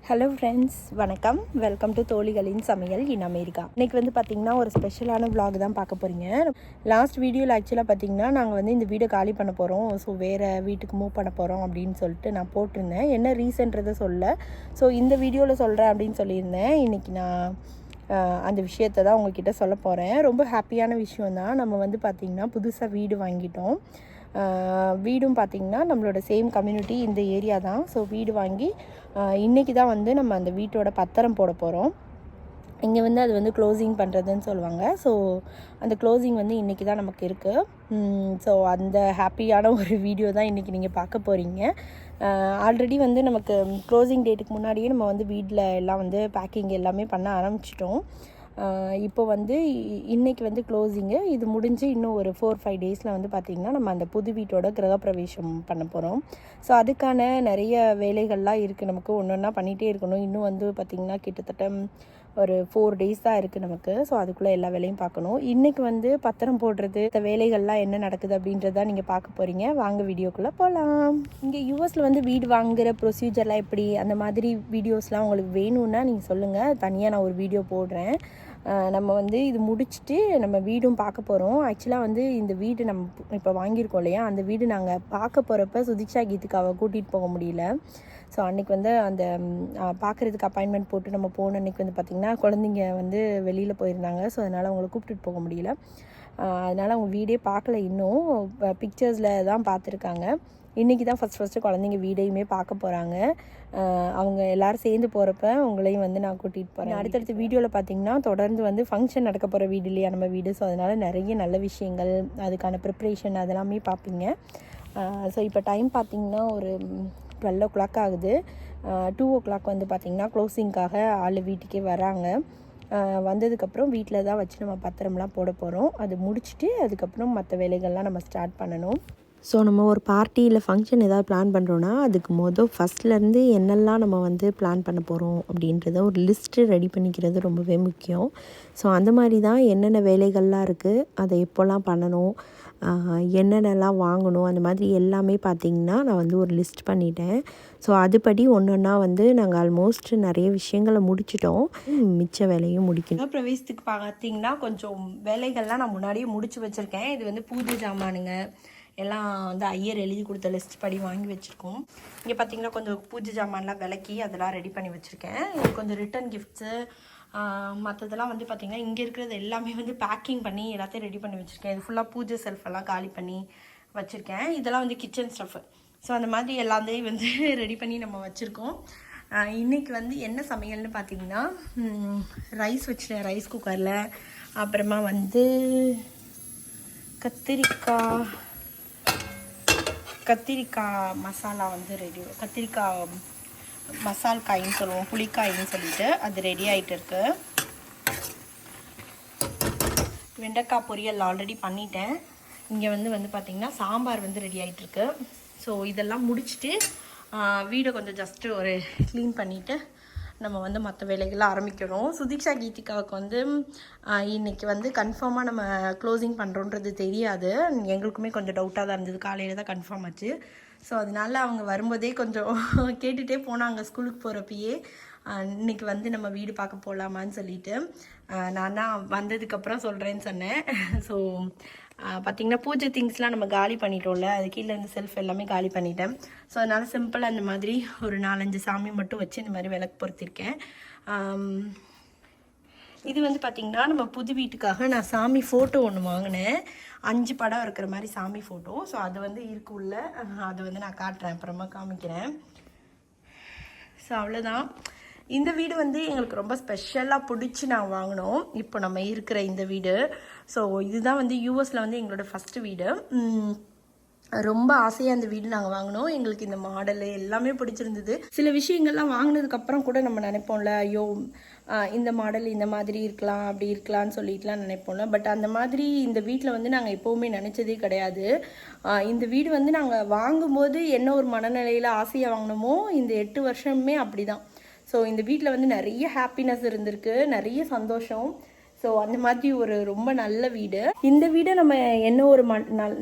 Hello friends, வணக்கம். Welcome to தோழிகளின் சமையல் in America. இன்றைக்கி வந்து பார்த்திங்கன்னா ஒரு ஸ்பெஷலான vlog தான் பார்க்க போகிறீங்க. லாஸ்ட் வீடியோவில் ஆக்சுவலாக பார்த்திங்கன்னா நாங்கள் வந்து இந்த வீடை காலி பண்ண போகிறோம், ஸோ வேறு வீட்டுக்கு மூவ் பண்ண போகிறோம் அப்படின்னு சொல்லிட்டு நான் போட்டிருந்தேன். என்ன ரீசன்றதை சொல்ல, ஸோ இந்த வீடியோவில் சொல்கிறேன் அப்படின்னு சொல்லியிருந்தேன். இன்றைக்கி நான் அந்த விஷயத்தை தான் உங்கள்கிட்ட சொல்ல போகிறேன். ரொம்ப ஹாப்பியான விஷயம் தான். நம்ம வந்து பார்த்திங்கன்னா புதுசாக வீடு வாங்கிட்டோம். வீடும் பார்த்திங்கன்னா நம்மளோட சேம் கம்யூனிட்டி, இந்த ஏரியா தான். ஸோ வீடு வாங்கி இன்றைக்கி தான் வந்து நம்ம அந்த வீட்டோட பத்திரம் போட போகிறோம். இங்கே வந்து அது வந்து க்ளோசிங் பண்ணுறதுன்னு சொல்லுவாங்க. ஸோ அந்த க்ளோசிங் வந்து இன்றைக்கி தான் நமக்கு இருக்குது. ஸோ அந்த ஹாப்பியான ஒரு வீடியோ தான் இன்றைக்கி நீங்கள் பார்க்க போகிறீங்க. ஆல்ரெடி வந்து நமக்கு க்ளோசிங் டேட்டுக்கு முன்னாடியே நம்ம வந்து வீட்டில் எல்லாம் வந்து பேக்கிங் எல்லாமே பண்ண ஆரம்பிச்சிட்டோம். இப்போ வந்து இன்றைக்கி வந்து க்ளோசிங்கு. இது முடிஞ்சு இன்னும் ஒரு 4-5 டேஸில் வந்து பார்த்திங்கன்னா நம்ம அந்த புது வீட்டோட கிரகப்பிரவேசம் பண்ண போகிறோம். ஸோ அதுக்கான நிறைய வேலைகள்லாம் இருக்குது. நமக்கு ஒன்று ஒன்றா பண்ணிகிட்டே இருக்கணும். இன்னும் வந்து பார்த்திங்கன்னா கிட்டத்தட்ட ஒரு 4 டேஸ் தான் இருக்குது நமக்கு. ஸோ அதுக்குள்ளே எல்லா வேலையும் பார்க்கணும். இன்றைக்கி வந்து பத்திரம் போடுறது, இந்த வேலைகள்லாம் என்ன நடக்குது அப்படின்றத நீங்கள் பார்க்க போகிறீங்க. வாங்க வீடியோக்குள்ளே போகலாம். இங்கே யூஎஸில் வந்து வீடு வாங்குகிற ப்ரொசீஜர்லாம் எப்படி, அந்த மாதிரி வீடியோஸ்லாம் உங்களுக்கு வேணும்னா நீங்கள் சொல்லுங்கள். தனியாக நான் ஒரு வீடியோ போடுறேன். நம்ம வந்து இது முடிச்சுட்டு நம்ம வீடும் பார்க்க போகிறோம். ஆக்சுவலாக வந்து இந்த வீடு நம்ம இப்போ வாங்கியிருக்கோம் இல்லையா, அந்த வீடு நாங்கள் பார்க்க போகிறப்ப சுதிக்ஷா கீதுக்காவை கூட்டிகிட்டு போக முடியல. ஸோ அன்றைக்கி வந்து அந்த பார்க்குறதுக்கு அப்பாயின்மெண்ட் போட்டு நம்ம போன அன்றைக்கி வந்து பார்த்திங்கன்னா குழந்தைங்க வந்து வெளியில் போயிருந்தாங்க. ஸோ அதனால் அவங்கள கூப்பிட்டுட்டு போக முடியல. அதனால் அவங்க வீடே பார்க்கல, இன்னும் பிக்சர்ஸில் தான் பார்த்துருக்காங்க. இன்றைக்கி தான் ஃபஸ்ட்டு குழந்தைங்க வீடையுமே பார்க்க போகிறாங்க. அவங்க எல்லோரும் சேர்ந்து போகிறப்ப உங்களையும் வந்து நான் கூட்டிகிட்டு போகிறேன். அடுத்தடுத்த வீடியோவில் பார்த்திங்கன்னா தொடர்ந்து வந்து ஃபங்க்ஷன் நடக்க போகிற வீடு இல்லையா நம்ம வீடு. ஸோ அதனால் நிறைய நல்ல விஷயங்கள், அதுக்கான ப்ரிப்ரேஷன் அதெல்லாமே பார்ப்பீங்க. ஸோ இப்போ டைம் பார்த்திங்கன்னா ஒரு 12 o'clock ஆகுது. 2 o'clock வந்து பார்த்திங்கன்னா க்ளோசிங்காக ஆள் வீட்டுக்கே வராங்க. வந்ததுக்கப்புறம் வீட்டில் தான் வச்சு நம்ம பத்திரம்லாம் போட போகிறோம். அது முடிச்சுட்டு அதுக்கப்புறம் மற்ற வேலைகள்லாம் நம்ம ஸ்டார்ட் பண்ணணும். ஸோ நம்ம ஒரு பார்ட்டி இல்லை ஃபங்க்ஷன் ஏதாவது பிளான் பண்ணுறோன்னா அதுக்கு ஃபஸ்ட்லேருந்து என்னெல்லாம் நம்ம வந்து பிளான் பண்ண போகிறோம் அப்படின்றத ஒரு லிஸ்ட்டு ரெடி பண்ணிக்கிறது ரொம்பவே முக்கியம். ஸோ அந்த மாதிரி தான் என்னென்ன வேலைகள்லாம் இருக்குது, அதை எப்போல்லாம் பண்ணணும், என்னென்னலாம் வாங்கணும், அந்த மாதிரி எல்லாமே பார்த்திங்கன்னா நான் வந்து ஒரு லிஸ்ட் பண்ணிட்டேன். ஸோ அதுபடி ஒன்று ஒன்றா வந்து நாங்கள் ஆல்மோஸ்ட் நிறைய விஷயங்களை முடிச்சிட்டோம். மிச்ச வேலையும் முடிக்கணும். பிரவேசத்துக்கு பார்த்திங்கன்னா கொஞ்சம் வேலைகள்லாம் நான் முன்னாடியே முடிச்சு வச்சுருக்கேன். இது வந்து பூஜை ஜாமானுங்க எல்லாம் வந்து ஐயர் எழுதி கொடுத்த லிஸ்ட் படி வாங்கி வச்சுருக்கோம். இங்கே பார்த்திங்கன்னா கொஞ்சம் பூஜை ஜாமான்லாம் விளக்கி அதெல்லாம் ரெடி பண்ணி வச்சுருக்கேன். இது கொஞ்சம் ரிட்டன் கிஃப்ட்ஸு மற்றதெல்லாம் வந்து பார்த்திங்கன்னா இங்கே இருக்கிறது எல்லாமே வந்து பேக்கிங் பண்ணி எல்லாத்தையும் ரெடி பண்ணி வச்சுருக்கேன். இது ஃபுல்லாக பூஜை செல்ஃபெல்லாம் காலி பண்ணி வச்சுருக்கேன். இதெல்லாம் வந்து கிச்சன் ஸ்டஃப்பு. ஸோ அந்த மாதிரி எல்லாத்தையும் வந்து ரெடி பண்ணி நம்ம வச்சுருக்கோம். இன்றைக்கி வந்து என்ன சமையல்னு பார்த்திங்கன்னா ரைஸ் வச்சுட்டேன் ரைஸ் குக்கரில். அப்புறமா வந்து கத்திரிக்காய் மசாலா வந்து ரெடி, கத்திரிக்காய் மசால் காயின்னு சொல்லுவோம், புளிக்காயின்னு சொல்லிட்டு அது ரெடி ஆகிட்டு இருக்கு. வெண்டைக்காய் பொரியல் ஆல்ரெடி பண்ணிட்டேன். இங்கே வந்து பார்த்திங்கன்னா சாம்பார் வந்து ரெடி ஆகிட்டுருக்கு. ஸோ இதெல்லாம் முடிச்சுட்டு வீடை கொஞ்சம் ஜஸ்ட்டு ஒரு க்ளீன் பண்ணிவிட்டு நம்ம வந்து மற்ற வேலைகள்லாம் ஆரம்பிக்கணும். சுதிக்ஷா கீதிகாவுக்கு வந்து இன்றைக்கி வந்து கன்ஃபார்மாக நம்ம க்ளோசிங் பண்ணுறோன்றது தெரியாது. எங்களுக்குமே கொஞ்சம் டவுட்டாக தான் இருந்தது. காலையில் தான் கன்ஃபார்ம் ஆச்சு. ஸோ அதனால அவங்க வரும்போதே கொஞ்சம் கேட்டுகிட்டே போனாங்க ஸ்கூலுக்கு போகிறப்பயே, இன்றைக்கி வந்து நம்ம வீடு பார்க்க போகலாமான்னு சொல்லிட்டு. நான் தான் வந்ததுக்கப்புறம் சொல்கிறேன்னு சொன்னேன். ஸோ பார்த்திங்கன்னா பூஜை திங்ஸ்லாம் நம்ம காலி பண்ணிட்டோம்ல, அது கீழே இருந்து செல்ஃப் எல்லாமே காலி பண்ணிட்டேன். ஸோ அதனால் சிம்பிளாக அந்த மாதிரி ஒரு 4-5 சாமி மட்டும் வச்சு இந்த மாதிரி விளக்கு பொருத்திருக்கேன். இது வந்து பார்த்திங்கன்னா நம்ம புது வீட்டுக்காக நான் சாமி ஃபோட்டோ ஒன்று வாங்கினேன். 5 படம் இருக்கிற மாதிரி சாமி ஃபோட்டோ. ஸோ அது வந்து இருக்குள்ள, அதை வந்து நான் காட்டுறேன், அப்புறமா காமிக்கிறேன். ஸோ அவ்வளோதான். இந்த வீடு வந்து எங்களுக்கு ரொம்ப ஸ்பெஷலாக பிடிச்சி நான் வாங்கினோம் இப்போ நம்ம இருக்கிற இந்த வீடு. ஸோ இதுதான் வந்து யூஎஸில் வந்து எங்களோட ஃபஸ்ட்டு வீடு. ரொம்ப ஆசையாக அந்த வீடு நாங்கள் வாங்கினோம். எங்களுக்கு இந்த மாடலு எல்லாமே பிடிச்சிருந்தது. சில விஷயங்கள்லாம் வாங்கினதுக்கப்புறம் கூட நம்ம நினைப்போம்ல, ஐயோ இந்த மாடல் இந்த மாதிரி இருக்கலாம், அப்படி இருக்கலாம்னு சொல்லிட்டுலாம் நினைப்போம்ல. பட் அந்த மாதிரி இந்த வீட்டில் வந்து நாங்கள் எப்போவுமே நினச்சதே கிடையாது. இந்த வீடு வந்து நாங்கள் வாங்கும்போது என்ன ஒரு மனநிலையில் ஆசையாக வாங்கினோமோ, இந்த 8 வருஷமே அப்படி தான். ஸோ இந்த வீட்டில் வந்து நிறைய ஹாப்பினஸ் இருந்திருக்கு, நிறைய சந்தோஷம். ஸோ அந்த மாதிரி ஒரு ரொம்ப நல்ல வீடு. இந்த வீடை நம்ம என்ன ஒரு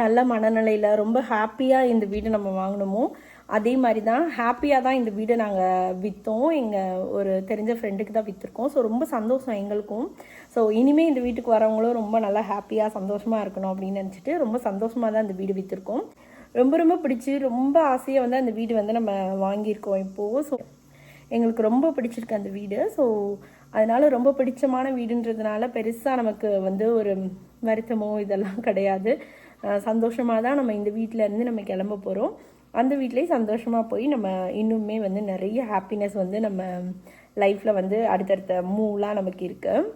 நல்ல மனநிலையில் ரொம்ப ஹாப்பியாக இந்த வீடு நம்ம வாங்கினோமோ அதே மாதிரி தான் ஹாப்பியாக தான் இந்த வீடை நாங்கள் விற்றோம். எங்கள் ஒரு தெரிஞ்ச ஃப்ரெண்டுக்கு தான் விற்றுருக்கோம். ஸோ ரொம்ப சந்தோஷம் எங்களுக்கும். ஸோ இனிமேல் இந்த வீட்டுக்கு வரவங்களும் ரொம்ப நல்லா ஹாப்பியாக சந்தோஷமாக இருக்கணும் அப்படின்னு நினச்சிட்டு ரொம்ப சந்தோஷமாக தான் இந்த வீடு விற்றுருக்கோம். ரொம்ப ரொம்ப பிடிச்சி ரொம்ப ஆசையாக வந்து அந்த வீடு வந்து நம்ம வாங்கியிருக்கோம் இப்போது. ஸோ எங்களுக்கு ரொம்ப பிடிச்சிருக்கு அந்த வீடு. ஸோ அதனால் ரொம்ப பிடிச்சமான வீடுன்றதுனால பெருசாக நமக்கு வந்து ஒரு வருத்தமோ இதெல்லாம் கிடையாது. சந்தோஷமாக தான் நம்ம இந்த வீட்டிலேருந்து நம்ம கிளம்ப போகிறோம். அந்த வீட்லேயே சந்தோஷமாக போய் நம்ம இன்னுமே வந்து நிறைய ஹாப்பினஸ் வந்து நம்ம லைஃப்பில் வந்து அடுத்தடுத்த மூவ்லாம் நமக்கு இருக்குது.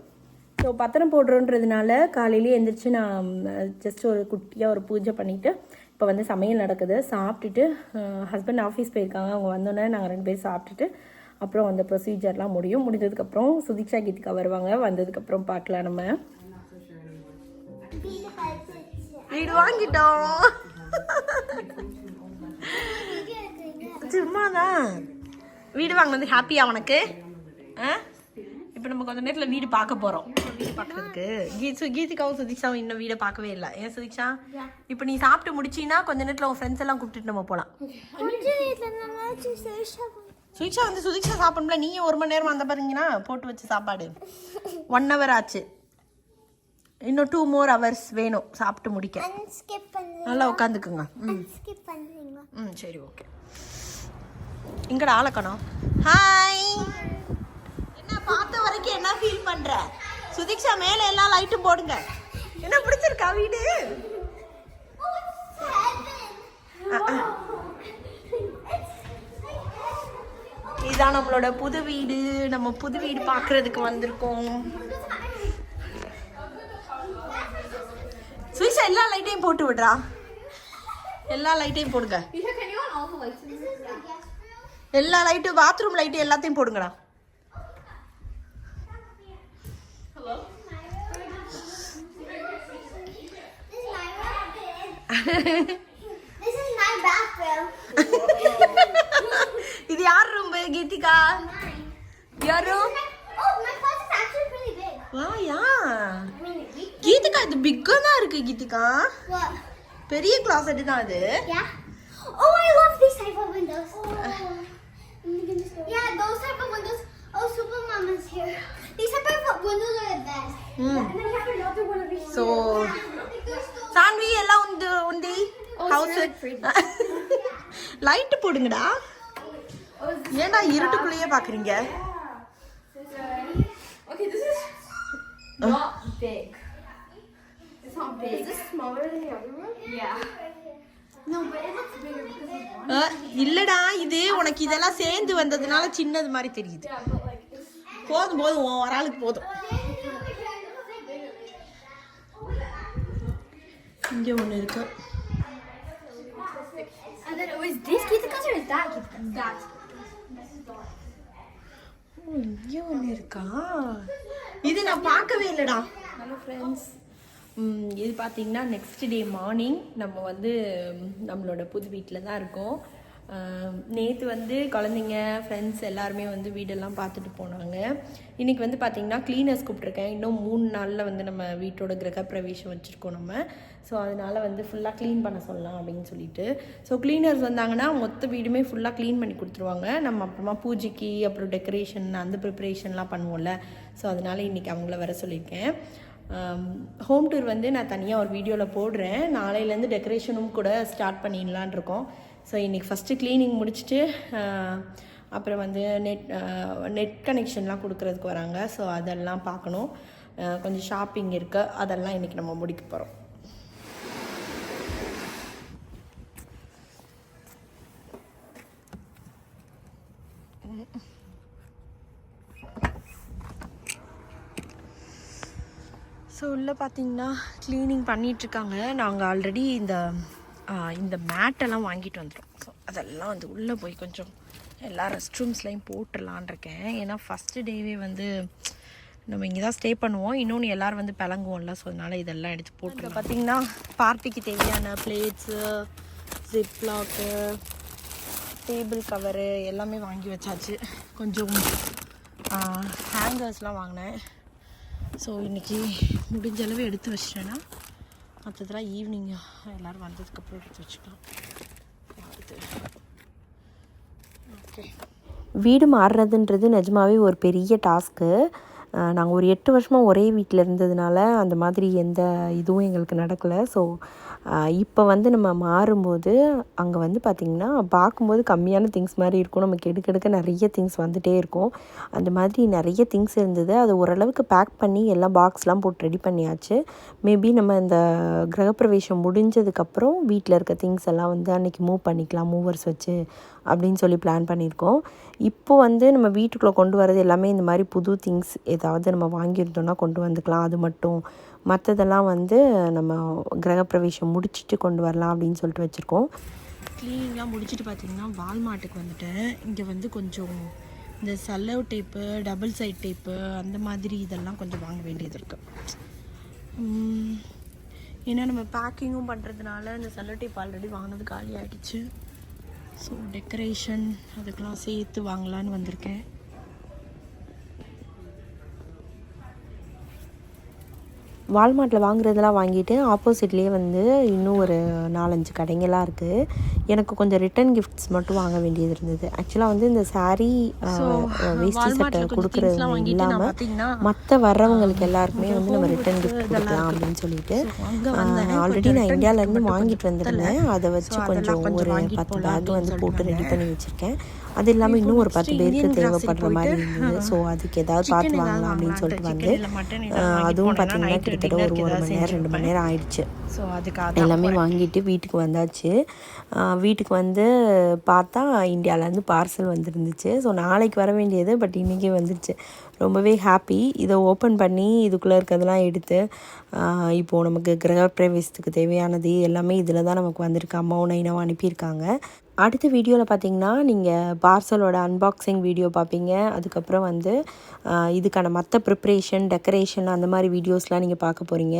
ஸோ பத்திரம் போடுறோன்றதுனால காலையிலேயே எழுந்திரிச்சு நான் ஜஸ்ட் ஒரு குட்டியாக ஒரு பூஜை பண்ணிவிட்டு இப்போ வந்து சமையல் நடக்குது. சாப்பிட்டுட்டு ஹஸ்பண்ட் ஆஃபீஸ் போயிருக்காங்க. அவங்க வந்தோடனே நாங்கள் 2 பேர் சாப்பிட்டுட்டு அப்புறம் அந்த ப்ரொசீஜர்லாம் முடிஞ்சதுக்கப்புறம் சுதீக்ஷா கீதிகா வருவாங்க. வந்ததுக்கப்புறம் பார்க்கலாம். நம்ம வீடு வாங்கிட்டோம். சும்மாதான் வீடு வாங்கினது ஹாப்பியா உனக்கு? இப்போ நம்ம கொஞ்ச நேரத்தில் வீடு பார்க்க போகிறோம். வீடு பார்க்கறதுக்கு கீதிகாவும் சுதீக்ஷாவும் இன்னும் வீடை பார்க்கவே இல்லை. ஏன் சுதீக்ஷா? இப்போ நீ சாப்பிட்டு முடிச்சின்னா கொஞ்ச நேரத்தில் உன் ஃப்ரெண்ட்ஸ் எல்லாம் கூப்பிட்டுட்டு நம்ம போகலாம். சுதீக்ஷா வந்து சுதீக்ஷா சாப்பிடணும்ல. நீங்கள் 1 மணி நேரம் வந்த பாருங்கன்னா போட்டு வச்சு சாப்பாடு 1 hour ஆச்சு. இன்னும் 2 more hours வேணும் சாப்பிட்டு முடிக்க. நல்லா உட்காந்துக்குங்க. சரி ஓகே. இங்கடா ஆளக்கணும். ஹாய். என்ன பார்த்த வரைக்கும் என்ன ஃபீல் பண்ற? சுதீக்ஷா மேலே எல்லா லைட்டும் போடுங்க. என்ன பிடிச்சிருக்கா வீடு? இதான் நம்மளோட புது வீடு. நம்ம புது வீடு பார்க்கறதுக்கு வந்திருக்கோம். சுவிஷா எல்லா லைட்டையும் போட்டு விடுறா. எல்லா லைட்டையும் போடுங்க. எல்லா லைட்டும் பாத்ரூம் லைட்டு எல்லாத்தையும் போடுங்கடா. இது யார் ரூம் கீதிகா? யார் ரூம்? வாயா கீதிகா, இது பிக்கா தான் இருக்கு கீதிகா. பெரிய கிளாசெட் தான் அது. Oh, I love these type of windows. Yeah, those type of windows. Oh, Super Mama's here. These type of windows are the best. And then you have another one over here. So, Sanvi எல்லாம் உண்டி house light போடுங்கடா. ஏன்னா இருட்டுக்குள்ளேயே பாக்குறீங்க. Okay, this is not big. It's not big. Is this smaller than the other one? Yeah. No, but it looks bigger because of one. இல்லடா, இது உனக்கு இதெல்லாம் சேர்ந்து வந்ததுனால சின்னது மாதிரி தெரியுது. போதும் ஒரு ஆளுக்கு போதும். இங்க ஒண்ணு இருக்கு. And then it was this Geetikas or is that Geetikas? That's இங்க ஒண்ணு இருக்கா? இது நான் பார்க்கவே இல்லடா. Hello friends. இது பார்த்தீங்கன்னா நெக்ஸ்ட் டே மார்னிங் நம்ம வந்து நம்மளோட புது வீட்டில் தான் இருக்கோம். நேற்று வந்து குழந்தைங்க ஃப்ரெண்ட்ஸ் எல்லாருமே வந்து வீடெல்லாம் பார்த்துட்டு போனாங்க. இன்றைக்கி வந்து பார்த்திங்கன்னா க்ளீனர்ஸ் கூப்பிட்ருக்கேன். இன்னும் 3 நாளில் வந்து நம்ம வீட்டோட கிரகப்பிரவேசம் வச்சுருக்கோம் நம்ம. ஸோ அதனால் வந்து ஃபுல்லாக க்ளீன் பண்ண சொல்லலாம் அப்படின்னு சொல்லிட்டு. ஸோ க்ளீனர்ஸ் வந்தாங்கன்னா மொத்த வீடுமே ஃபுல்லாக க்ளீன் பண்ணி கொடுத்துருவாங்க. நம்ம அப்புறமா பூஜைக்கு அப்புறம் டெக்கரேஷன் அந்த ப்ரிப்பரேஷன்லாம் பண்ணுவோம்ல. ஸோ அதனால் இன்றைக்கி அவங்கள வர சொல்லியிருக்கேன். ஹோம் டூர் வந்து நான் தனியாக ஒரு வீடியோவில் போடுறேன். நாளையிலேருந்து டெக்கரேஷனும் கூட ஸ்டார்ட் பண்ணிடலான் இருக்கோம். ஸோ இன்றைக்கி ஃபஸ்ட்டு க்ளீனிங் முடிச்சுட்டு அப்புறம் வந்து நெட் கனெக்ஷன்லாம் கொடுக்குறதுக்கு வராங்க. ஸோ அதெல்லாம் பார்க்கணும். கொஞ்சம் ஷாப்பிங் இருக்குது. அதெல்லாம் இன்றைக்கி நம்ம முடிக்க போகிறோம். ஸோ உள்ளே பார்த்தீங்கன்னா க்ளீனிங் பண்ணிகிட்ருக்காங்க. நாங்கள் ஆல்ரெடி இந்த மேட்டெல்லாம் வாங்கிட்டு வந்துட்டோம். ஸோ அதெல்லாம் வந்து உள்ளே போய் கொஞ்சம் எல்லா ரெஸ்ட் ரூம்ஸ்லையும் போட்டுடலான் இருக்கேன். ஏன்னா ஃபஸ்ட்டு டேவே வந்து நம்ம இங்கே தான் ஸ்டே பண்ணுவோம். இன்னொன்று எல்லோரும் வந்து பிளங்குவோம்ல. ஸோ அதனால் இதெல்லாம் எடுத்து போட்டு பார்த்திங்கன்னா பார்ட்டிக்கு தேவையான பிளேட்ஸு, ஜிப்லாக்கு, டேபிள் கவரு எல்லாமே வாங்கி வச்சாச்சு. கொஞ்சம் ஹேங்கர்ஸ்லாம் வாங்கினேன். ஸோ இன்றைக்கி முடிஞ்ச அளவு எடுத்து வச்சிட்டேன்னா மற்றதெல்லாம் ஈவினிங் எல்லோரும் வந்ததுக்கப்புறம் எடுத்து வச்சுக்கலாம். அடுத்து ஓகே. வீடு மாறுறதுன்றது நிஜமாவே ஒரு பெரிய டாஸ்க்கு. நாங்கள் ஒரு 8 வருஷமாக ஒரே வீட்டில் இருந்ததுனால அந்த மாதிரி எந்த இதுவும் எங்களுக்கு நடக்கலை. ஸோ இப்போ வந்து நம்ம மாறும்போது அங்கே வந்து பார்த்திங்கன்னா பார்க்கும்போது கம்மியான திங்ஸ் மாதிரி இருக்கும். நமக்கு எடுக்க நிறைய திங்ஸ் வந்துகிட்டே இருக்கும். அந்த மாதிரி நிறைய திங்ஸ் இருந்தது. அது ஓரளவுக்கு பேக் பண்ணி எல்லாம் பாக்ஸ்லாம் போட்டு ரெடி பண்ணியாச்சு. மேபி நம்ம இந்த கிரகப்பிரவேசம் முடிஞ்சதுக்கப்புறம் வீட்டில் இருக்க திங்ஸ் எல்லாம் வந்து அன்றைக்கி மூவ் பண்ணிக்கலாம், மூவர்ஸ் வச்சு அப்படின்னு சொல்லி பிளான் பண்ணியிருக்கோம். இப்போ வந்து நம்ம வீட்டுக்குள்ளே கொண்டு வரது எல்லாமே இந்த மாதிரி புது திங்ஸ் ஏதாவது நம்ம வாங்கியிருந்தோம்னா கொண்டு வந்துக்கலாம். அது மட்டும் மற்றதெல்லாம் வந்து நம்ம கிரகப்பிரவேசம் முடிச்சுட்டு கொண்டு வரலாம் அப்படின்னு சொல்லிட்டு வச்சுருக்கோம். க்ளீனிங்லாம் முடிச்சுட்டு பார்த்திங்கன்னா வால்மார்ட்டுக்கு வந்துட்டேன். இங்கே வந்து கொஞ்சம் இந்த cello tape, double side tape அந்த மாதிரி இதெல்லாம் கொஞ்சம் வாங்க வேண்டியது இருக்குது. ஏன்னா நம்ம பேக்கிங்கும் பண்ணுறதுனால இந்த செல்லோ டேப் ஆல்ரெடி வாங்கினது காலி ஆகிடுச்சு. ஸோ டெக்கரேஷன் அதுக்கெலாம் சேர்த்து வாங்கலான்னு வந்திருக்கேன். வால்மார்ட்டில் வாங்குறதெல்லாம் வாங்கிட்டு ஆப்போசிட்லேயே வந்து இன்னும் ஒரு 4-5 கடைங்களாம் இருக்குது. எனக்கு கொஞ்சம் ரிட்டன் கிஃப்ட்ஸ் மட்டும் வாங்க வேண்டியது இருந்தது. ஆக்சுவலாக வந்து இந்த சாரீ வேஷ்டி சட்டை கொடுக்குறது இல்லாமல் மற்ற வர்றவங்களுக்கு எல்லாருக்குமே வந்து நம்ம ரிட்டன் கிஃப்ட் கொடுக்கலாம் அப்படின்னு சொல்லிட்டு ஆல்ரெடி நான் இந்தியாவிலேருந்து வாங்கிட்டு வந்திருந்தேன். அதை வச்சு கொஞ்சம் ஒரு 10 பேக் வந்து போட்டு ரெடி பண்ணி வச்சுருக்கேன். அது இல்லாமல் இன்னும் ஒரு 10 பேருக்கு தேவைப்படுற மாதிரி இருந்தது. ஸோ அதுக்கு ஏதாவது பார்த்து வாங்கலாம் அப்படின்னு சொல்லிட்டு வந்து அதுவும் பார்த்திங்கன்னா கிட்டத்தட்ட ஒரு 1 மணி நேரம் 2 மணி நேரம் ஆயிடுச்சு. ஸோ அதுக்காக எல்லாமே வாங்கிட்டு வீட்டுக்கு வந்தாச்சு. வீட்டுக்கு வந்து பார்த்தா இந்தியாவிலேருந்து பார்சல் வந்துருந்துச்சு. ஸோ நாளைக்கு வர வேண்டியது, பட் இன்றைக்கி வந்துருச்சு. ரொம்பவே ஹாப்பி. இதை ஓப்பன் பண்ணி இதுக்குள்ளே இருக்கிறதெல்லாம் எடுத்து இப்போது நமக்கு கிரகப்பிரவேசத்துக்கு தேவையானது எல்லாமே இதில் தான் நமக்கு வந்திருக்கு. அம்மாவும் நைனாவும் அனுப்பியிருக்காங்க. அடுத்த வீடியோவில் பார்த்திங்கன்னா நீங்கள் பார்சலோட அன்பாக்சிங் வீடியோ பார்ப்பீங்க. அதுக்கப்புறம் வந்து இதுக்கான மற்ற ப்ரிப்ரேஷன், டெக்கரேஷன் அந்த மாதிரி வீடியோஸ்லாம் நீங்கள் பார்க்க போகிறீங்க.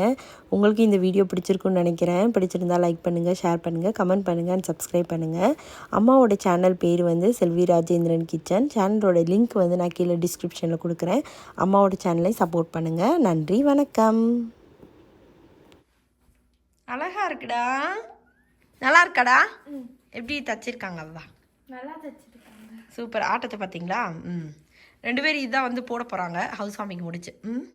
உங்களுக்கு இந்த வீடியோ பிடிச்சிருக்குன்னு நினைக்கிறேன். பிடிச்சிருந்தால் லைக் பண்ணுங்கள், ஷேர் பண்ணுங்கள், கமெண்ட் பண்ணுங்கள் அண்ட் சப்ஸ்கிரைப் பண்ணுங்கள். அம்மாவோட சேனல் பேர் வந்து செல்வி ராஜேந்திரன் கிச்சன். சேனலோட லிங்க் வந்து நான் கீழே டிஸ்கிரிப்ஷனில் கொடுக்குறேன். அம்மாவோட சேனலை சப்போர்ட் பண்ணுங்கள். நன்றி, வணக்கம். அழகா இருக்குடா. நல்லா இருக்காடா? எப்படி தச்சிருக்காங்க? அவ்வா நல்லா தச்சிருக்காங்க. சூப்பர். ஆட்டத்தை பார்த்தீங்களா? 2 பேரும் இதுதான் வந்து போட போகிறாங்க ஹவுஸ் வார்மிங் முடிச்சு.